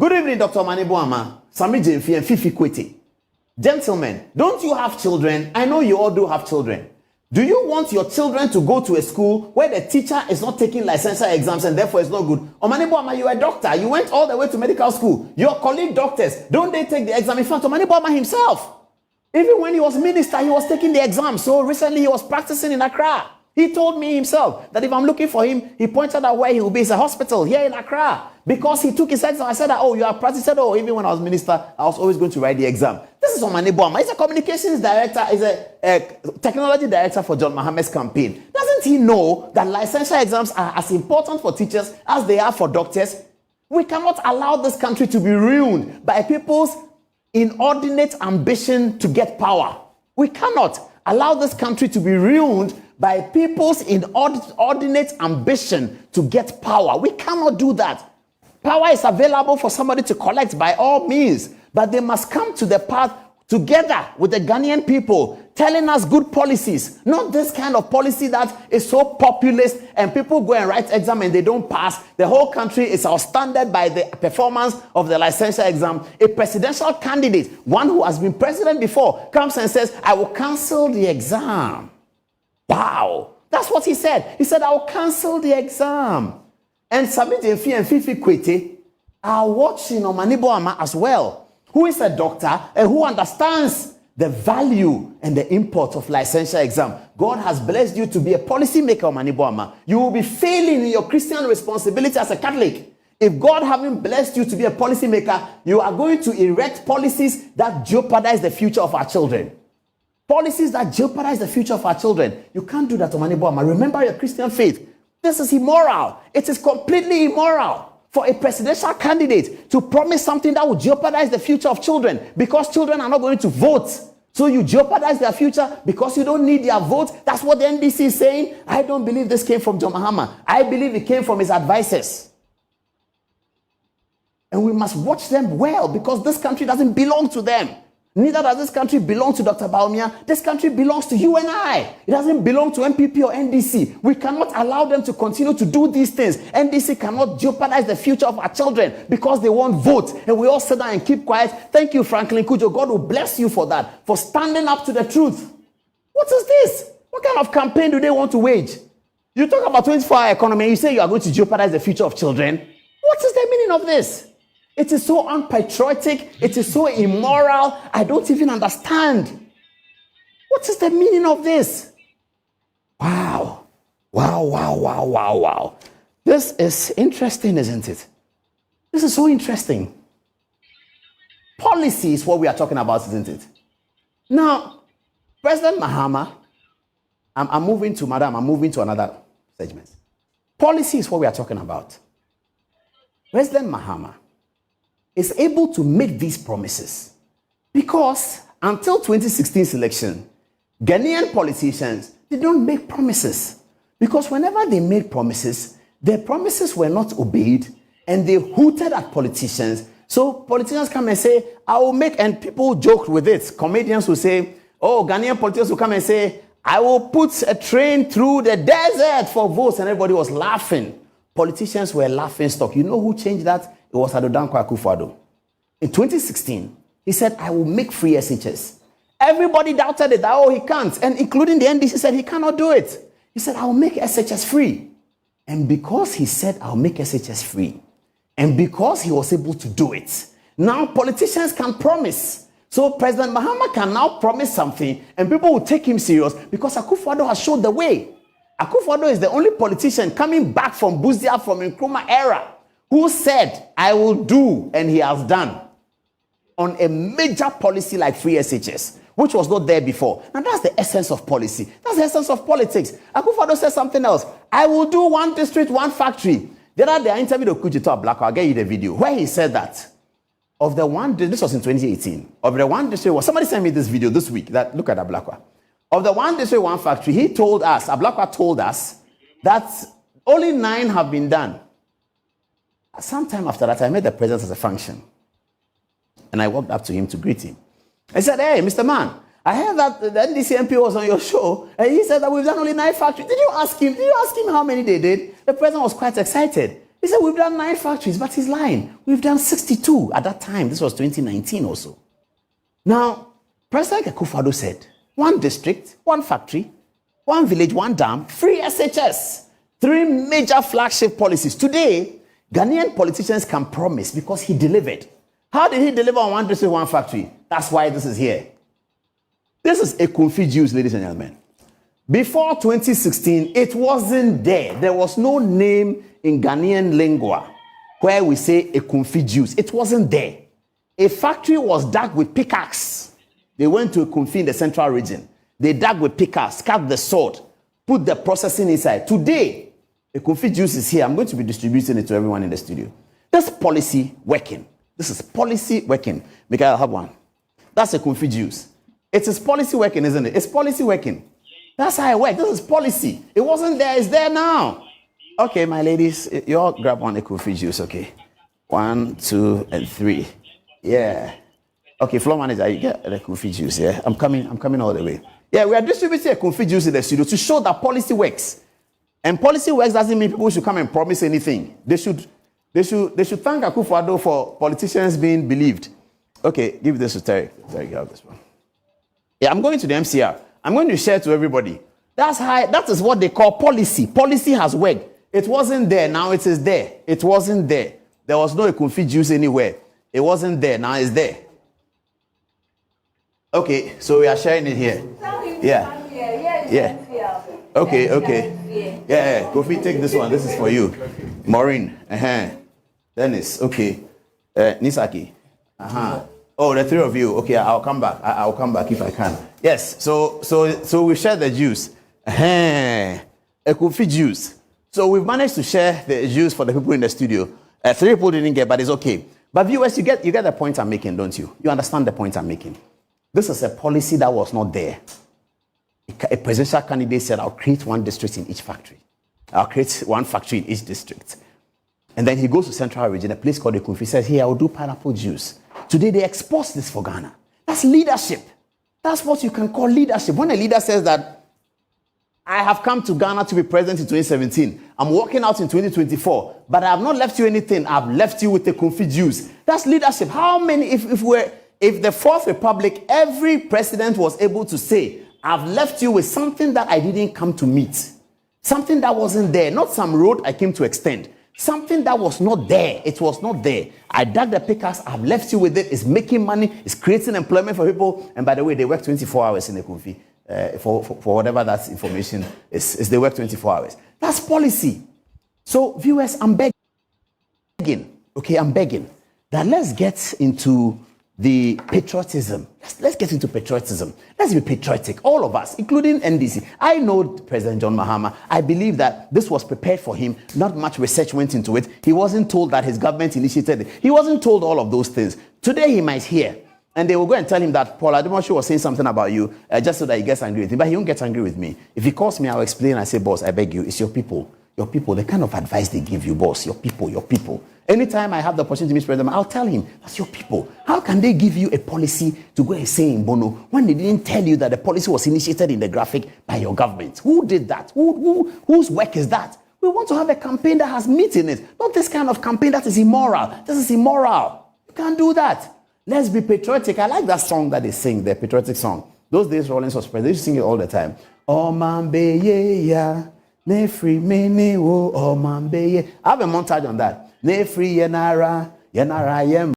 Good evening, Dr. Manibuama, Sami Jemfi, and Fifi Kwete. Gentlemen, don't you have children? I know you all do have children. Do you want your children to go to a school where the teacher is not taking licensure exams and therefore it's not good? Omanibuama, you are a doctor. You went all the way to medical school. Your colleague doctors, don't they take the exam? In fact, Omanibuama himself, even when he was minister, he was taking the exam. So recently he was practicing in Accra. He told me himself that if I'm looking for him, he pointed out where he will be. It's a hospital here in Accra. Because he took his exam. I said, oh, you are practicing. Oh, even when I was minister, I was always going to write the exam. This is Omanibuama. He's a communications director. He's a technology director for John Mahamad's campaign. Doesn't he know that licensure exams are as important for teachers as they are for doctors? We cannot allow this country to be ruined by people's inordinate ambition to get power. We cannot allow this country to be ruined by people's inordinate ambition to get power. We cannot do that. Power is available for somebody to collect by all means, but they must come to the path together with the Ghanaian people, telling us good policies, not this kind of policy that is so populist and people go and write exam and they don't pass. The whole country is outstanded by the performance of the licensure exam. A presidential candidate, one who has been president before, comes and says, I will cancel the exam. Wow, that's what he said. He said, I will cancel the exam. And Sami Jemfi and Fifi Kwete are watching Omanibuama as well, who is a doctor and who understands the value and the import of licensure exam. God has blessed you to be a policy maker, Omanibuama. You will be failing in your Christian responsibility as a Catholic. If God hasn't blessed you to be a policy maker, you are going to erect policies that jeopardize the future of our children. Policies that jeopardize the future of our children. You can't do that, Omanibuama. Remember your Christian faith. This is immoral. It is completely immoral for a presidential candidate to promise something that will jeopardize the future of children because children are not going to vote. So you jeopardize their future because you don't need their vote. That's what the NDC is saying. I don't believe this came from John Mahama. I believe it came from his advisors. And we must watch them well because this country doesn't belong to them. Neither does this country belong to Dr. Baumia. This country belongs to you and I. It doesn't belong to MPP or NDC. We cannot allow them to continue to do these things. NDC cannot jeopardize the future of our children because they won't vote. And we all sit down and keep quiet. Thank you, Franklin Kujo. God will bless you for that, for standing up to the truth. What is this? What kind of campaign do they want to wage? You talk about 24-hour economy and you say you are going to jeopardize the future of children. What is the meaning of this? It is so unpatriotic. It is so immoral. I don't even understand. What is the meaning of this? Wow. Wow, wow, wow, wow, wow. This is interesting, isn't it? This is so interesting. Policy is what we are talking about, isn't it? Now, President Mahama, I'm moving to another segment. Policy is what we are talking about. President Mahama is able to make these promises because until 2016 election, Ghanaian politicians, they don't make promises because whenever they made promises, their promises were not obeyed and they hooted at politicians. So politicians come and say, I will make, and people joke with it. Comedians will say, oh, Ghanaian politicians will come and say, I will put a train through the desert for votes, and everybody was laughing. Politicians were laughing stock. You know who changed that? It was Adodankwa Akufo-Addo. In 2016, he said, I will make free SHS. Everybody doubted it, that, oh, he can't. And including the NDC said he cannot do it. He said, I will make SHS free. And because he said, I'll make SHS free, and because he was able to do it, now politicians can promise. So President Mahama can now promise something, and people will take him serious because Akufo-Addo has showed the way. Akufo-Addo is the only politician coming back from Buzia, from Nkrumah era, who said, I will do, and he has done, on a major policy like free SHS, which was not there before. Now, that's the essence of policy. That's the essence of politics. Akufo-Addo said something else. I will do one district, one factory. The other day, I interviewed Okudzeto Ablakwa. I'll get you the video, where he said that. Of the one, this was in 2018. Of the one district, somebody sent me this video this week, that look at Ablakwa. Of the one district, one factory, he told us, Ablakwa told us, that only 9 have been done. Sometime after that, I met the president as a function. And I walked up to him to greet him. I said, hey, Mr. Man, I heard that the NDC MP was on your show. And he said that we've done only 9 factories. Did you ask him how many they did? The president was quite excited. He said, we've done 9 factories, but he's lying. We've done 62 at that time. This was 2019 also. Now, President Akufo-Addo said, 1 district, 1 factory, 1 village, 1 dam, free SHS. 3 major flagship policies. Today, Ghanaian politicians can promise because he delivered. How did he deliver on 1 district, 1 factory? That's why this is here. This is a confused Jews, ladies and gentlemen. Before 2016, it wasn't there. There was no name in Ghanaian lingua where we say a confused Jews. It wasn't there. A factory was dug with pickaxe. They went to a confit in the central region. They dug with pickaxe, cut the sword, put the processing inside. Today, a confit juice is here. I'm going to be distributing it to everyone in the studio. This policy working. This is policy working. Mikael, have one. That's a confit juice. It is policy working, isn't it? It's policy working. That's how it works. This is policy. It wasn't there. It's there now. Okay, my ladies, you all grab 1 confit juice, okay? 1, 2, and 3. Yeah. Okay, floor manager, you get the confit juice, yeah? I'm coming all the way. Yeah, we are distributing a confit juice in the studio to show that policy works. And policy works doesn't mean people should come and promise anything. They should thank Akufo-Addo for politicians being believed. Okay, give this to Terry. Terry, have this one. Yeah, I'm going to the MCR. I'm going to share to everybody. That is what they call policy. Policy has worked. It wasn't there, now it is there. It wasn't there. There was no confit juice anywhere. It wasn't there, now it's there. Okay, so we are sharing it here. Yeah. Yeah. Okay. Yeah. Kofi, take this one. This is for you. Maureen. Dennis. Okay. Nisaki. Oh, the 3 of you. Okay, I'll come back. I'll come back if I can. Yes. So we share the juice. A Kofi juice. So we've managed to share the juice for the people in the studio. 3 people didn't get, but it's okay. But viewers, you get the point I'm making, don't you? You understand the point I'm making. This is a policy that was not there. A presidential candidate said, I'll create 1 district in each factory. I'll create 1 factory in each district. And then he goes to Central Region, a place called the Kumfi, says, here, I'll do pineapple juice. Today, they export this for Ghana. That's leadership. That's what you can call leadership. When a leader says that, I have come to Ghana to be president in 2017. I'm walking out in 2024, but I have not left you anything. I've left you with the Kumfi juice. That's leadership. How many, if the 4th Republic, every president was able to say, I've left you with something that I didn't come to meet. Something that wasn't there. Not some road I came to extend. Something that was not there. It was not there. I dug the pickaxe. I've left you with it. It's making money. It's creating employment for people. And by the way, they work 24 hours in the Kumfi. For whatever that information is, they work 24 hours. That's policy. So, viewers, I'm begging. Okay, I'm begging that let's get into the patriotism. Let's get into patriotism. Let's be patriotic, all of us, including NDC. I know President John Mahama. I believe that this was prepared for him. Not much research went into it. He wasn't told that his government initiated it. He wasn't told all of those things. Today he might hear. And they will go and tell him that Paul Adom was saying something about you just so that he gets angry with him. But he won't get angry with me. If he calls me, I'll explain. I say, boss, I beg you, it's your people. Your people, the kind of advice they give you, boss, your people. Anytime I have the opportunity to meet President, I'll tell him, that's your people. How can they give you a policy to go and say in Bono when they didn't tell you that the policy was initiated in the graphic by your government? Who did that? Whose work is that? We want to have a campaign that has meat in it. Not this kind of campaign that is immoral. This is immoral. You can't do that. Let's be patriotic. I like that song that they sing, the patriotic song. Those days, Rollins was president. They used to sing it all the time. Oh, man, be ya. Ne free me ne wo oh man be. I have a montage on that. Ne free yenara yem.